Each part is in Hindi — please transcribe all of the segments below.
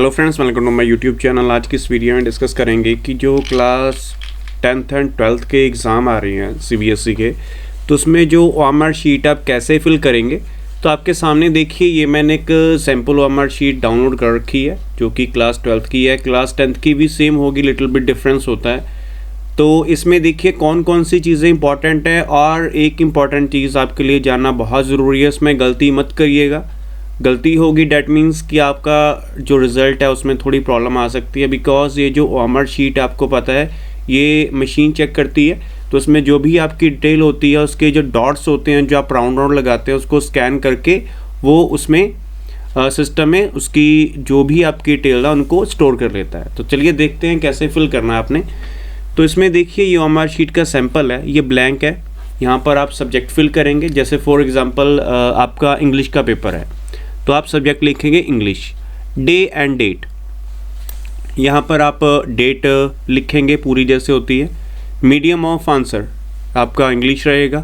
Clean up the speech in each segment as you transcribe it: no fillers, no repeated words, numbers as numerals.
Hello friends, welcome to my YouTube channel. आज की इस वीडियो में डिस्कस करेंगे कि जो क्लास 10th एंड 12th के एग्ज़ाम आ रही हैं सीबीएसई के, तो उसमें जो OMR शीट आप कैसे फिल करेंगे। तो आपके सामने देखिए, ये मैंने एक सैम्पल OMR शीट डाउनलोड कर रखी है जो कि क्लास 12th की है। क्लास 10th की भी सेम होगी, लिटिल बिट डिफरेंस होता है। तो इसमें देखिए कौन कौन सी चीज़ें इंपॉर्टेंट है, और एक इम्पॉर्टेंट चीज़ आपके लिए जानना बहुत ज़रूरी है, इसमें गलती मत करिएगा। गलती होगी डैट मीन्स कि आपका जो रिज़ल्ट है उसमें थोड़ी प्रॉब्लम आ सकती है, बिकॉज ये जो OMR शीट आपको पता है ये मशीन चेक करती है। तो उसमें जो भी आपकी डिटेल होती है, उसके जो डॉट्स होते हैं जो आप राउंड लगाते हैं, उसको स्कैन करके वो उसमें सिस्टम में उसकी जो भी आपकी डिटेल है उनको स्टोर कर लेता है। तो चलिए देखते हैं कैसे फिल करना है आपने। तो इसमें देखिए ये OMR शीट का सैम्पल है, ये ब्लैंक है। यहाँ पर आप सब्जेक्ट फिल करेंगे। जैसे फॉर एग्ज़ाम्पल आपका इंग्लिश का पेपर है, तो आप सब्जेक्ट लिखेंगे इंग्लिश, डे एंड डेट। यहाँ पर आप डेट लिखेंगे पूरी जैसे होती है। मीडियम ऑफ आंसर आपका इंग्लिश रहेगा।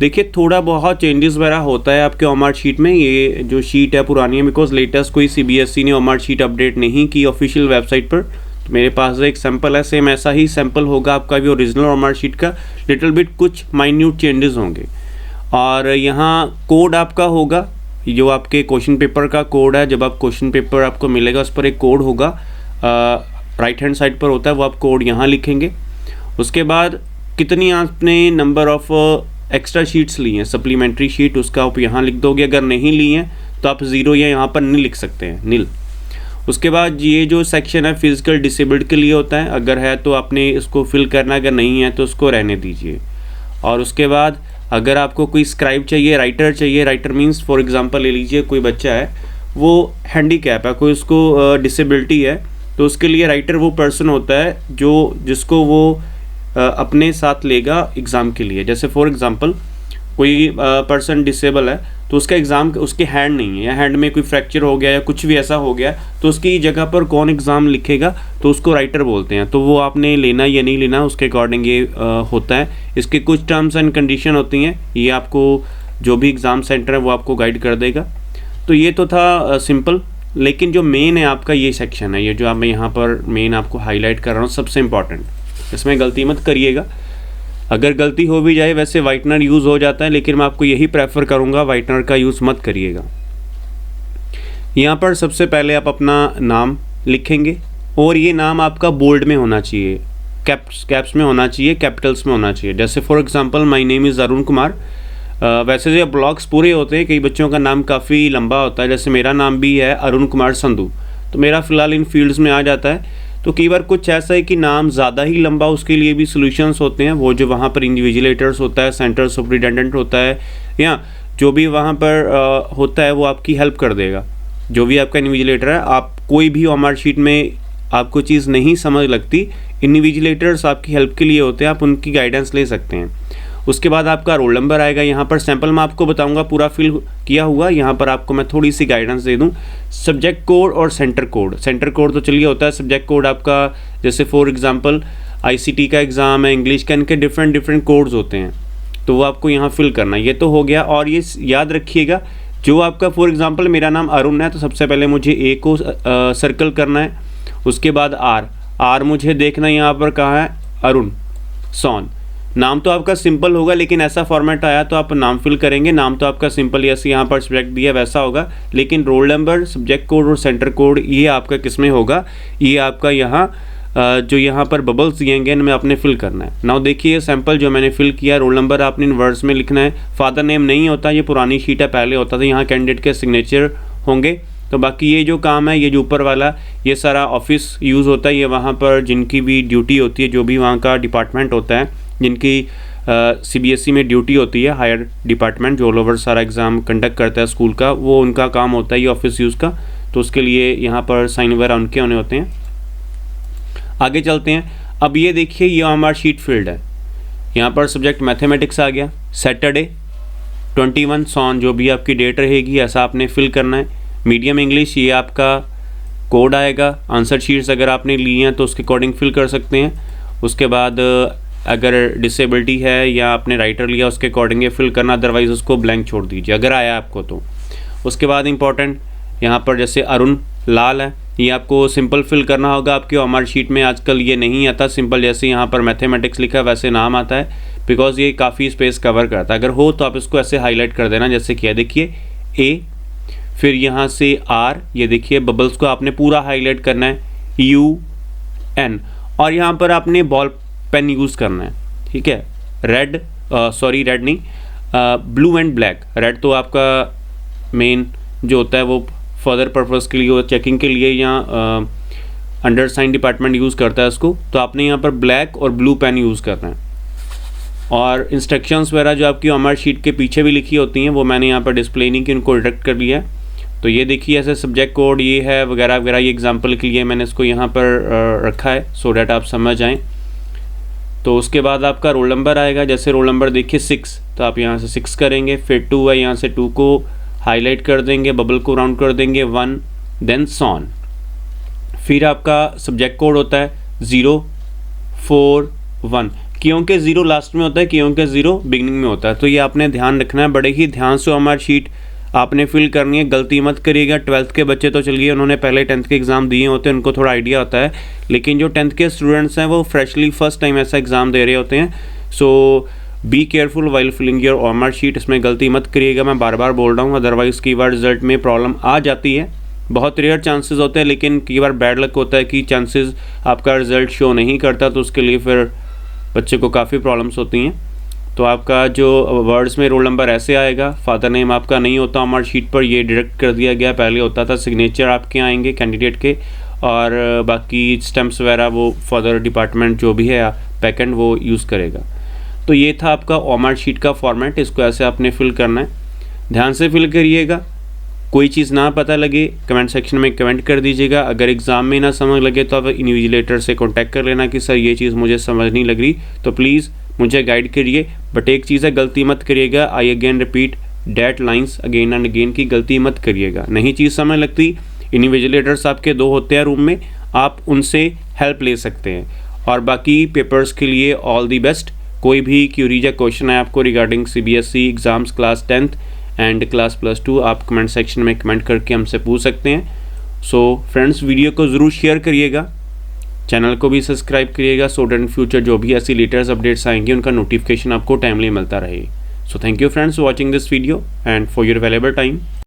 देखिए थोड़ा बहुत चेंजेस वगैरह होता है आपके OMR शीट में। ये जो शीट है पुरानी है, बिकॉज लेटेस्ट कोई CBSE ने OMR शीट अपडेट नहीं की ऑफिशियल वेबसाइट पर। तो मेरे पास एक सैम्पल है, सेम ऐसा ही सैम्पल होगा आपका भी ओरिजिनल OMR शीट का। लिटिल बिट कुछ माइन्यूट चेंजेस होंगे। और यहाँ कोड आपका होगा, जो आपके क्वेश्चन पेपर का कोड है। जब आप क्वेश्चन पेपर आपको मिलेगा उस पर एक कोड होगा, राइट हैंड साइड पर होता है, वो आप कोड यहाँ लिखेंगे। उसके बाद कितनी आपने नंबर ऑफ एक्स्ट्रा शीट्स ली हैं, सप्लीमेंट्री शीट, उसका आप यहाँ लिख दोगे। अगर नहीं ली हैं तो आप 0 या यहाँ पर नील लिख सकते हैं, नील। उसके बाद ये जो सेक्शन है फिजिकल डिसेबल्ड के लिए होता है, अगर है तो आपने इसको फिल करना, अगर नहीं है तो उसको रहने दीजिए। और उसके बाद अगर आपको कोई स्क्राइब चाहिए, राइटर चाहिए, राइटर मीन्स फॉर एग्जांपल ले लीजिए कोई बच्चा है वो हैंडीकैप है, कोई उसको डिसेबिलिटी है, तो उसके लिए राइटर वो पर्सन होता है जिसको वो अपने साथ लेगा एग्ज़ाम के लिए। जैसे फॉर एग्जांपल कोई पर्सन डिसेबल है, तो उसका एग्ज़ाम उसके हैंड नहीं है, या हैंड में कोई फ्रैक्चर हो गया या कुछ भी ऐसा हो गया, तो उसकी जगह पर कौन एग्ज़ाम लिखेगा, तो उसको राइटर बोलते हैं। तो वो आपने लेना या नहीं लेना उसके अकॉर्डिंग ये होता है। इसके कुछ टर्म्स एंड कंडीशन होती हैं, ये आपको जो भी एग्ज़ाम सेंटर है वो आपको गाइड कर देगा। तो ये तो था सिंपल, लेकिन जो मेन है आपका ये सेक्शन है, ये जो मैं यहाँ पर मेन आपको हाईलाइट कर रहा हूँ, सबसे इम्पॉर्टेंट। इसमें गलती मत करिएगा। अगर गलती हो भी जाए, वैसे वाइटनर यूज़ हो जाता है, लेकिन मैं आपको यही प्रेफर करूँगा वाइटनर का यूज़ मत करिएगा। यहाँ पर सबसे पहले आप अपना नाम लिखेंगे, और ये नाम आपका बोल्ड में होना चाहिए, कैप्स में होना चाहिए, कैपिटल्स में होना चाहिए। जैसे for example my name is Arun Kumar. वैसे जो ब्लॉक्स पूरे होते हैं, कई बच्चों का नाम काफ़ी लंबा होता है, जैसे मेरा नाम भी है अरुण कुमार संधू, तो मेरा फ़िलहाल इन फील्ड्स में आ जाता है। तो कई बार कुछ ऐसा है कि नाम ज़्यादा ही लंबा, उसके लिए भी सॉल्यूशंस होते हैं। वो जो वहाँ पर इंडिविजुलेटर्स होता है, सेंटर सुपरिटेंडेंट होता है, या जो भी वहाँ पर होता है वो आपकी हेल्प कर देगा। जो भी आपका इंडिविजुलेटर है, आप कोई भी OMR शीट में आपको चीज़ नहीं समझ लगती, इंडिविजुलेटर्स आपकी हेल्प के लिए होते हैं, आप उनकी गाइडेंस ले सकते हैं। उसके बाद आपका रोल नंबर आएगा। यहाँ पर सैंपल मैं आपको बताऊंगा पूरा फिल किया हुआ, यहाँ पर आपको मैं थोड़ी सी गाइडेंस दे दूँ। सब्जेक्ट कोड और सेंटर कोड। सेंटर कोड तो चलिए होता है, सब्जेक्ट कोड आपका जैसे फॉर एग्जांपल ICT का एग्ज़ाम है, इंग्लिश का, इनके डिफरेंट कोड्स होते हैं, तो वो आपको यहाँ फिल करना। ये तो हो गया। और ये याद रखिएगा, जो आपका फॉर एग्ज़ाम्पल मेरा नाम अरुण है, तो सबसे पहले मुझे A को सर्कल करना है। उसके बाद R मुझे देखना है यहाँ पर कहाँ है, अरुण सोन। नाम तो आपका सिंपल होगा, लेकिन ऐसा फॉर्मेट आया तो आप नाम फिल करेंगे। नाम तो आपका सिंपल, जैसे यहाँ पर सब्जेक्ट दिया वैसा होगा, लेकिन रोल नंबर, सब्जेक्ट कोड और सेंटर कोड ये आपका किस में होगा, ये आपका यहाँ जो यहाँ पर बबल्स दिएंगे इनमें आपने फिल करना है। नाउ देखिए सैंपल जो मैंने फिल किया, रोल नंबर आपने इन वर्ड्स में लिखना है। फादर नेम नहीं होता, ये पुरानी शीट है, पहले होता था। यहाँ कैंडिडेट के सिग्नेचर होंगे। तो बाकी ये जो काम है, ये जो ऊपर वाला, ये सारा ऑफिस यूज़ होता है। ये वहाँ पर जिनकी भी ड्यूटी होती है, जो भी वहाँ का डिपार्टमेंट होता है, जिनकी CBSE में ड्यूटी होती है, हायर डिपार्टमेंट जो ऑल ओवर सारा एग्ज़ाम कंडक्ट करता है स्कूल का, वो उनका काम होता है ये ऑफिस यूज़ का। तो उसके लिए यहाँ पर साइन वगैरह उनके होने होते हैं। आगे चलते हैं। अब ये देखिए ये OMR शीट फील्ड है। यहाँ पर सब्जेक्ट मैथमेटिक्स आ गया, सैटरडे 21 सॉन जो भी आपकी डेट रहेगी ऐसा आपने फिल करना है। मीडियम इंग्लिश, ये आपका कोड आएगा। आंसर शीट्स अगर आपने ली हैं तो उसके अकॉर्डिंग फिल कर सकते हैं। उसके बाद अगर डिसेबिलिटी है या आपने राइटर लिया उसके अकॉर्डिंग ये फिल करना, अदरवाइज़ उसको ब्लैंक छोड़ दीजिए अगर आया आपको तो। उसके बाद इंपॉर्टेंट यहाँ पर जैसे अरुण लाल है ये आपको सिंपल फिल करना होगा। आपके OMR शीट में आजकल ये नहीं आता सिंपल, जैसे यहाँ पर मैथमेटिक्स लिखा है वैसे नाम आता है, बिकॉज ये काफ़ी स्पेस कवर करता है। अगर हो तो आप इसको ऐसे हाईलाइट कर देना, जैसे किया देखिए A, फिर यहाँ से R, ये देखिए बबल्स को आपने पूरा हाईलाइट करना है, UN, और यहाँ पर आपने बॉल पेन यूज़ करना है, ठीक है। रेड नहीं, ब्लू एंड ब्लैक। रेड तो आपका मेन जो होता है वो फर्दर पर्पज़ के लिए और चेकिंग के लिए या अंडरसाइन डिपार्टमेंट यूज़ करता है उसको, तो आपने यहाँ पर ब्लैक और ब्लू पेन यूज़ करना है। और इंस्ट्रक्शंस वगैरह जो आपकी OMR शीट के पीछे भी लिखी होती हैं वो मैंने यहाँ पर डिस्प्ले नहीं की, उनको डिटेक्ट कर लिया है। तो ये देखिए ऐसे सब्जेक्ट कोड ये है वगैरह वगैरह, ये एग्जांपल के लिए मैंने इसको यहाँ पर रखा है सो डैट आप समझ आएँ। तो उसके बाद आपका रोल नंबर आएगा, जैसे रोल नंबर देखिए 6, तो आप यहाँ से 6 करेंगे, फिर 2 है, यहाँ से 2 को हाईलाइट कर देंगे, बबल को राउंड कर देंगे 1, देन सॉन। फिर आपका सब्जेक्ट कोड होता है 041, क्योंकि 0 लास्ट में होता है, क्योंकि 0 बिगिनिंग में होता है। तो ये आपने ध्यान रखना है, बड़े ही ध्यान से OMR शीट आपने फिल करनी है, गलती मत करिएगा। 12th के बच्चे तो चलिए उन्होंने पहले 10th के एग्ज़ाम दिए होते हैं, उनको थोड़ा आइडिया होता है, लेकिन जो 10th के स्टूडेंट्स हैं वो फ्रेशली फर्स्ट टाइम ऐसा एग्ज़ाम दे रहे होते हैं। So be careful while filling your OMR sheet, इसमें गलती मत करिएगा, मैं बार बार बोल रहा हूँ, अदरवाइज़ कई बार रिजल्ट में प्रॉब्लम आ जाती है। बहुत रेयर चांसेस होते हैं, लेकिन कई बार बैड लक होता है कि चांसेस आपका रिजल्ट शो नहीं करता, तो उसके लिए फिर बच्चे को काफ़ी प्रॉब्लम्स होती हैं। तो आपका जो वर्ड्स में रोल नंबर ऐसे आएगा, फादर नेम आपका नहीं होता OMR शीट पर, ये डायरेक्ट कर दिया गया, पहले होता था, सिग्नेचर आपके आएंगे कैंडिडेट के, और बाकी स्टैम्प्स वगैरह वो फर्दर डिपार्टमेंट जो भी है बैकएंड वो यूज़ करेगा। तो ये था आपका OMR शीट का फॉर्मेट, इसको ऐसे आपने फिल करना है, ध्यान से फिल करिएगा। कोई चीज़ ना पता लगे कमेंट सेक्शन में कमेंट कर दीजिएगा। अगर एग्ज़ाम में ना समझ लगे तो आप इन्विजिलेटर से कांटेक्ट कर लेना कि सर ये चीज़ मुझे समझ नहीं लग रही, तो प्लीज़ मुझे गाइड करिए। बट एक चीज़ है, गलती मत करिएगा, I again repeat that lines again and again की गलती मत करिएगा। नहीं चीज़ समझ लगती, इन्विजिलेटर्स आपके 2 होते हैं रूम में, आप उनसे हेल्प ले सकते हैं। और बाकी पेपर्स के लिए ऑल दी बेस्ट। कोई भी क्यूरीज या क्वेश्चन है आपको regarding CBSE exams class 10th and class +2, आप कमेंट सेक्शन में कमेंट करके हमसे पूछ सकते हैं। सो फ्रेंड्स, वीडियो को ज़रूर शेयर करिएगा, चैनल को भी सब्सक्राइब करिएगा, सो दैट इन फ्यूचर जो भी ऐसी लेटेस्ट अपडेट्स आएंगी उनका नोटिफिकेशन आपको टाइमली मिलता रहे। So thank you friends for watching this video and for your valuable time.